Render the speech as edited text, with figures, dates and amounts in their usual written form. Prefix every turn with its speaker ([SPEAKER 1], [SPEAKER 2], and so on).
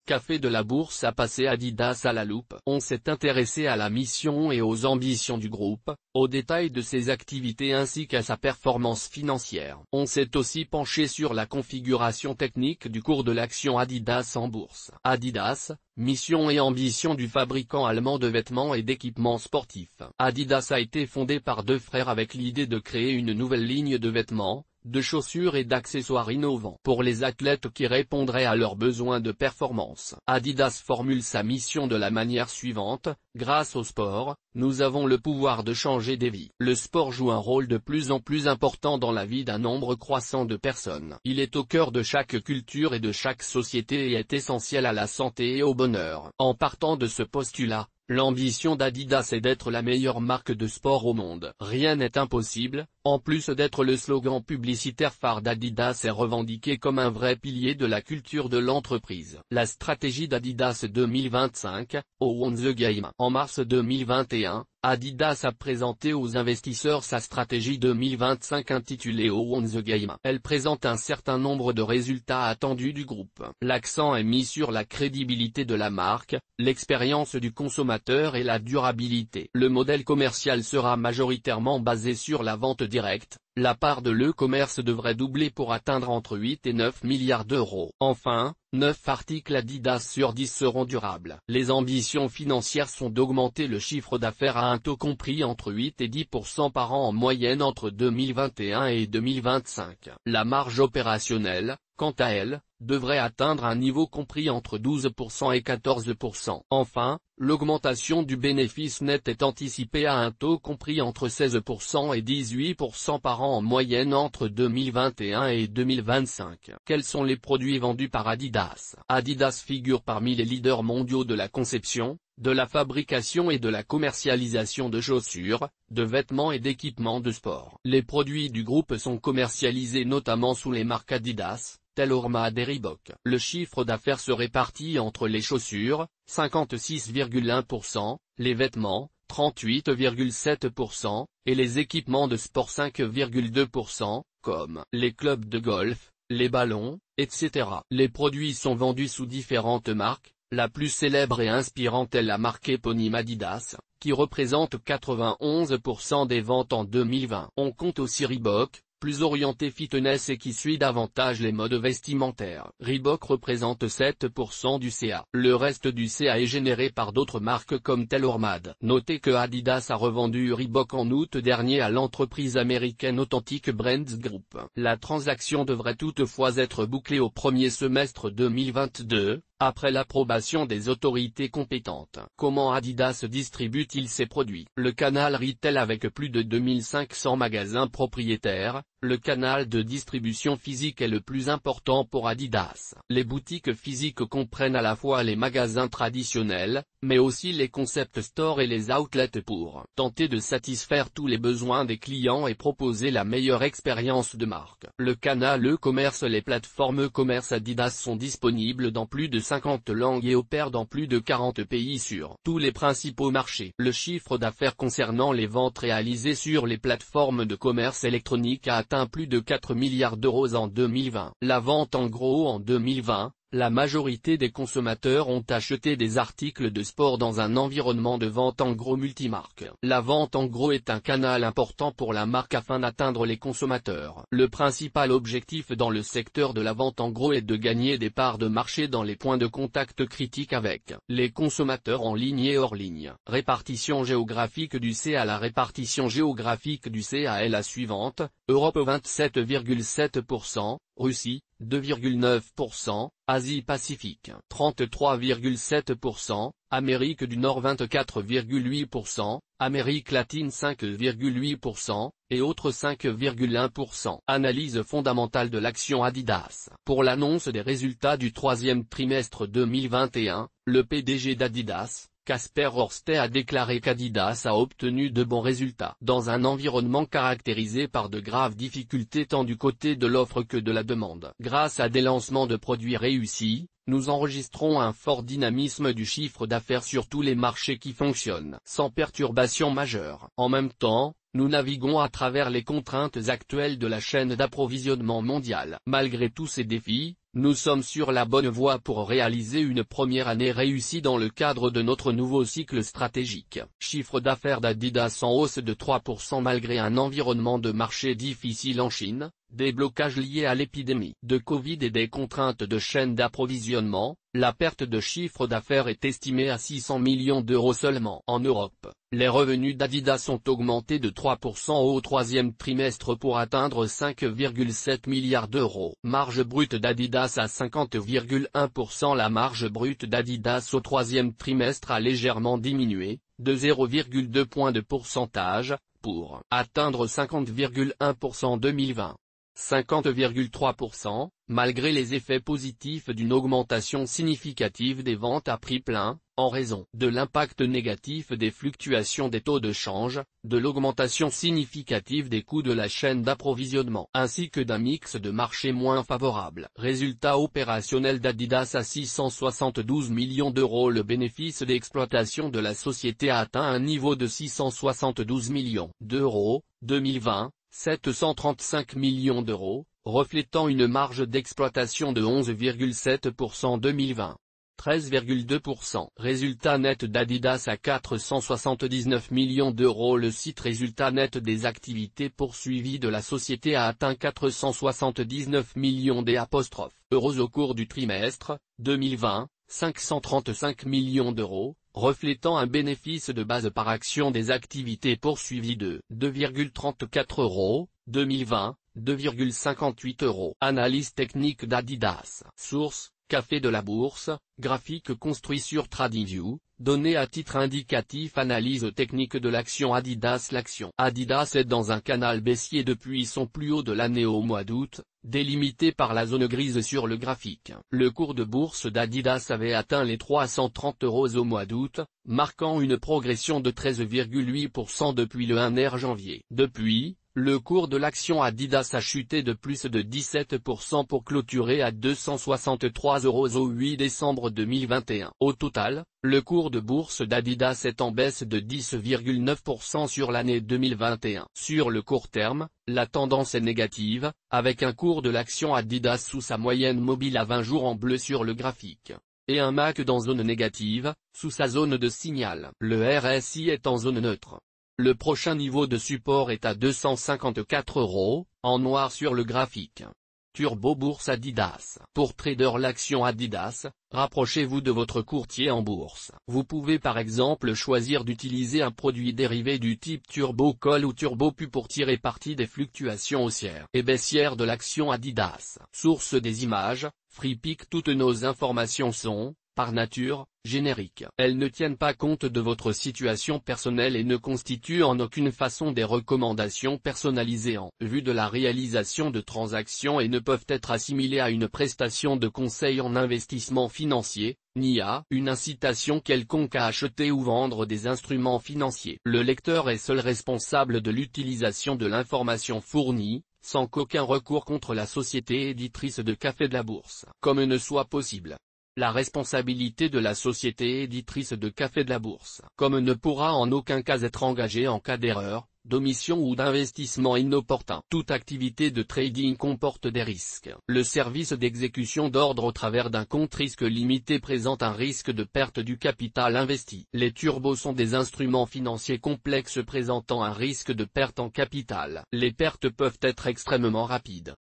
[SPEAKER 1] Café de la Bourse a passé Adidas à la loupe. On s'est intéressé à la mission et aux ambitions du groupe, aux détails de ses activités ainsi qu'à sa performance financière. On s'est aussi penché sur la configuration technique du cours de l'action Adidas en bourse. Adidas, mission et ambition du fabricant allemand de vêtements et d'équipements sportifs. Adidas a été fondé par deux frères avec l'idée de créer une nouvelle ligne de vêtements, de chaussures et d'accessoires innovants pour les athlètes qui répondraient à leurs besoins de performance. Adidas formule sa mission de la manière suivante: grâce au sport, nous avons le pouvoir de changer des vies. Le sport joue un rôle de plus en plus important dans la vie d'un nombre croissant de personnes. Il est au cœur de chaque culture et de chaque société et est essentiel à la santé et au bonheur. En partant de ce postulat, l'ambition d'Adidas est d'être la meilleure marque de sport au monde. Rien n'est impossible, en plus d'être le slogan publicitaire phare d'Adidas est revendiqué comme un vrai pilier de la culture de l'entreprise. La stratégie d'Adidas 2025, Own the Game. En mars 2021, Adidas a présenté aux investisseurs sa stratégie 2025 intitulée Own the Game. Elle présente un certain nombre de résultats attendus du groupe. L'accent est mis sur la crédibilité de la marque, l'expérience du consommateur et la durabilité. Le modèle commercial sera majoritairement basé sur la vente directe. La part de l'e-commerce devrait doubler pour atteindre entre 8 et 9 milliards d'euros. Enfin, 9 articles Adidas sur 10 seront durables. Les ambitions financières sont d'augmenter le chiffre d'affaires à un taux compris entre 8 et 10% par an en moyenne entre 2021 et 2025. La marge opérationnelle, quant à elle, devrait atteindre un niveau compris entre 12% et 14%. Enfin, l'augmentation du bénéfice net est anticipée à un taux compris entre 16% et 18% par an en moyenne entre 2021 et 2025. Quels sont les produits vendus par Adidas? Adidas figure parmi les leaders mondiaux de la conception, de la fabrication et de la commercialisation de chaussures, de vêtements et d'équipements de sport. Les produits du groupe sont commercialisés notamment sous les marques Adidas, TaylorMade et Reebok. Le chiffre d'affaires se répartit entre les chaussures, 56,1%, les vêtements, 38,7%, et les équipements de sport 5,2%, comme les clubs de golf, les ballons, etc. Les produits sont vendus sous différentes marques. La plus célèbre et inspirante est la marque éponyme Adidas, qui représente 91% des ventes en 2020. On compte aussi Reebok, plus orienté fitness et qui suit davantage les modes vestimentaires. Reebok représente 7% du CA. Le reste du CA est généré par d'autres marques comme TaylorMade. Notez que Adidas a revendu Reebok en août dernier à l'entreprise américaine Authentic Brands Group. La transaction devrait toutefois être bouclée au premier semestre 2022. Après l'approbation des autorités compétentes. Comment Adidas distribue-t-il ses produits? Le canal retail avec plus de 2500 magasins propriétaires, le canal de distribution physique est le plus important pour Adidas. Les boutiques physiques comprennent à la fois les magasins traditionnels, mais aussi les concept stores et les outlets pour tenter de satisfaire tous les besoins des clients et proposer la meilleure expérience de marque. Le canal e-commerce. Les plateformes e-commerce Adidas sont disponibles dans plus de 50 langues et opèrent dans plus de 40 pays sur tous les principaux marchés. Le chiffre d'affaires concernant les ventes réalisées sur les plateformes de commerce électronique a atteint plus de 4 milliards d'euros en 2020. La vente en gros. En 2020, la majorité des consommateurs ont acheté des articles de sport dans un environnement de vente en gros multimarque. La vente en gros est un canal important pour la marque afin d'atteindre les consommateurs. Le principal objectif dans le secteur de la vente en gros est de gagner des parts de marché dans les points de contact critiques avec les consommateurs en ligne et hors ligne. Répartition géographique du CA. La répartition géographique du CA est la suivante: Europe 27,7%, Russie, 2,9%, Asie-Pacifique, 33,7%, Amérique du Nord 24,8%, Amérique latine 5,8%, et autres 5,1%. Analyse fondamentale de l'action Adidas. Pour l'annonce des résultats du troisième trimestre 2021, le PDG d'Adidas, Kasper Rorsted, a déclaré qu'Adidas a obtenu de bons résultats dans un environnement caractérisé par de graves difficultés tant du côté de l'offre que de la demande. Grâce à des lancements de produits réussis, nous enregistrons un fort dynamisme du chiffre d'affaires sur tous les marchés qui fonctionnent sans perturbation majeure. En même temps, Nous naviguons à travers les contraintes actuelles de la chaîne d'approvisionnement mondiale. Malgré tous ces défis, nous sommes sur la bonne voie pour réaliser une première année réussie dans le cadre de notre nouveau cycle stratégique. Chiffre d'affaires d'Adidas en hausse de 3% malgré un environnement de marché difficile en Chine, des blocages liés à l'épidémie de Covid et des contraintes de chaîne d'approvisionnement. La perte de chiffre d'affaires est estimée à 600 millions d'euros seulement. En Europe, les revenus d'Adidas ont augmenté de 3% au troisième trimestre pour atteindre 5,7 milliards d'euros. Marge brute d'Adidas à 50,1%. La marge brute d'Adidas au troisième trimestre a légèrement diminué, de 0,2 points de pourcentage, pour atteindre 50,1% en 2020. 50,3%, malgré les effets positifs d'une augmentation significative des ventes à prix plein, en raison de l'impact négatif des fluctuations des taux de change, de l'augmentation significative des coûts de la chaîne d'approvisionnement, ainsi que d'un mix de marché moins favorable. Résultat opérationnel d'Adidas à 672 millions d'euros. Le bénéfice d'exploitation de la société a atteint un niveau de 672 millions d'euros, 2020. 735 millions d'euros, reflétant une marge d'exploitation de 11,7% 2020. 13,2%. Résultat net d'Adidas à 479 millions d'euros. Le site résultat net des activités poursuivies de la société a atteint 479 millions d'euros au cours du trimestre 2020, 535 millions d'euros, reflétant un bénéfice de base par action des activités poursuivies de 2,34 euros, 2020, 2,58 euros. Analyse technique d'Adidas. Source, Café de la Bourse, graphique construit sur TradingView, données à titre indicatif. Analyse technique de l'action Adidas. L'action Adidas est dans un canal baissier depuis son plus haut de l'année au mois d'août, délimité par la zone grise sur le graphique. Le cours de bourse d'Adidas avait atteint les 330 euros au mois d'août, marquant une progression de 13,8% depuis le 1er janvier. Depuis, le cours de l'action Adidas a chuté de plus de 17% pour clôturer à 263 euros au 8 décembre 2021. Au total, le cours de bourse d'Adidas est en baisse de 10,9% sur l'année 2021. Sur le court terme, la tendance est négative, avec un cours de l'action Adidas sous sa moyenne mobile à 20 jours en bleu sur le graphique, et un MAC dans zone négative, sous sa zone de signal. Le RSI est en zone neutre. Le prochain niveau de support est à 254 euros, en noir sur le graphique. Turbo Bourse Adidas. Pour trader l'action Adidas, rapprochez-vous de votre courtier en bourse. Vous pouvez par exemple choisir d'utiliser un produit dérivé du type Turbo Call ou Turbo Pu pour tirer parti des fluctuations haussières et baissières de l'action Adidas. Source des images, FreePic. Toutes nos informations sont, par nature, génériques. Elles ne tiennent pas compte de votre situation personnelle et ne constituent en aucune façon des recommandations personnalisées en vue de la réalisation de transactions et ne peuvent être assimilées à une prestation de conseil en investissement financier, ni à une incitation quelconque à acheter ou vendre des instruments financiers. Le lecteur est seul responsable de l'utilisation de l'information fournie, sans qu'aucun recours contre la société éditrice de Café de la Bourse, comme ne soit possible. La responsabilité de la société éditrice de Café de la Bourse, comme ne pourra en aucun cas être engagée en cas d'erreur, d'omission ou d'investissement inopportun. Toute activité de trading comporte des risques. Le service d'exécution d'ordre au travers d'un compte risque limité présente un risque de perte du capital investi. Les turbos sont des instruments financiers complexes présentant un risque de perte en capital. Les pertes peuvent être extrêmement rapides.